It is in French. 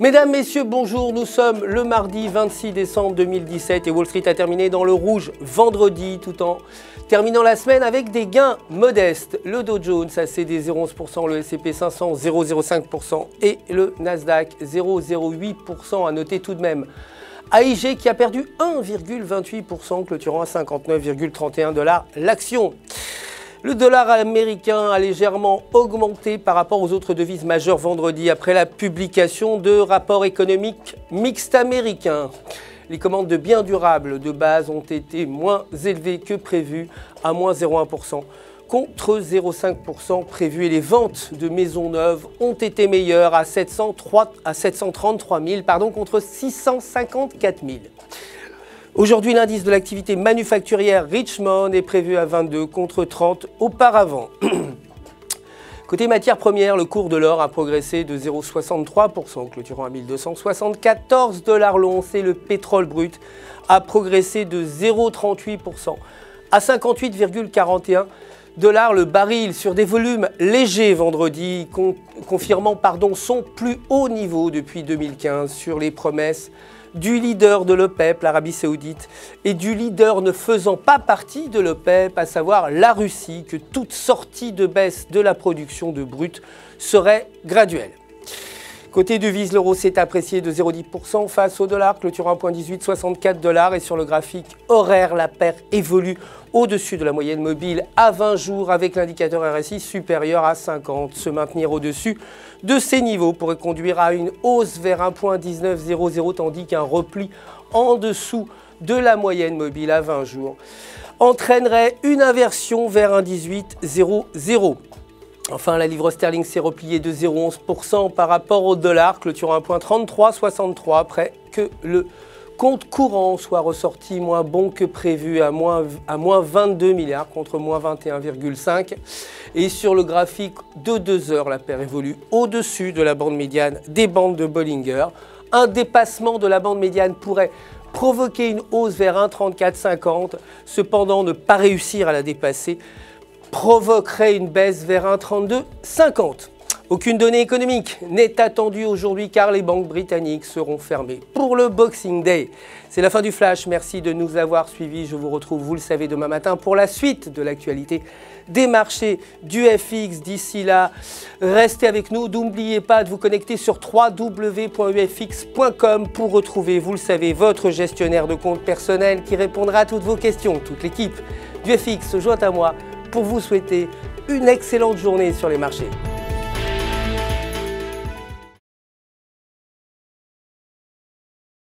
Mesdames, Messieurs, bonjour, nous sommes le mardi 26 décembre 2017 et Wall Street a terminé dans le rouge vendredi tout en terminant la semaine avec des gains modestes. Le Dow Jones a cédé 0,11%, le S&P 500 0,05% et le Nasdaq 0,08%. À noter tout de même AIG qui a perdu 1,28%, clôturant à 59,31 $ l'action. Le dollar américain a légèrement augmenté par rapport aux autres devises majeures vendredi après la publication de rapports économiques mixtes américains. Les commandes de biens durables de base ont été moins élevées que prévu, à moins 0,1% contre 0,5% prévu, et les ventes de maisons neuves ont été meilleures à 733 000 contre 654 000. Aujourd'hui, l'indice de l'activité manufacturière Richmond est prévu à 22 contre 30 auparavant. Côté matières premières, le cours de l'or a progressé de 0,63%, clôturant à 1274 $ l'once, et le pétrole brut a progressé de 0,38% à 58,41 $ le baril sur des volumes légers vendredi, confirmant son plus haut niveau depuis 2015 sur les promesses du leader de l'OPEP, l'Arabie Saoudite, et du leader ne faisant pas partie de l'OPEP, à savoir la Russie, que toute sortie de baisse de la production de brut serait graduelle. Côté devise, l'euro s'est apprécié de 0,10% face au dollar, clôturant à 1,1864 $, et sur le graphique horaire, la paire évolue au-dessus de la moyenne mobile à 20 jours avec l'indicateur RSI supérieur à 50. Se maintenir au-dessus de ces niveaux pourrait conduire à une hausse vers 1,1900, tandis qu'un repli en dessous de la moyenne mobile à 20 jours entraînerait une inversion vers 1,1800. Enfin, la livre sterling s'est repliée de 0,11% par rapport au dollar, clôturant à 1,3363 après que le compte courant soit ressorti moins bon que prévu à moins 22 milliards contre moins 21,5. Et sur le graphique de 2 heures, la paire évolue au-dessus de la bande médiane des bandes de Bollinger. Un dépassement de la bande médiane pourrait provoquer une hausse vers 1,3450. Cependant, ne pas réussir à la dépasser provoquerait une baisse vers 1,3250. Aucune donnée économique n'est attendue aujourd'hui car les banques britanniques seront fermées pour le Boxing Day. C'est la fin du Flash, merci de nous avoir suivis. Je vous retrouve, vous le savez, demain matin pour la suite de l'actualité des marchés du FX. D'ici là, restez avec nous. N'oubliez pas de vous connecter sur www.ufx.com pour retrouver, vous le savez, votre gestionnaire de compte personnel qui répondra à toutes vos questions. Toute l'équipe du FX se joint à moi pour vous souhaiter une excellente journée sur les marchés.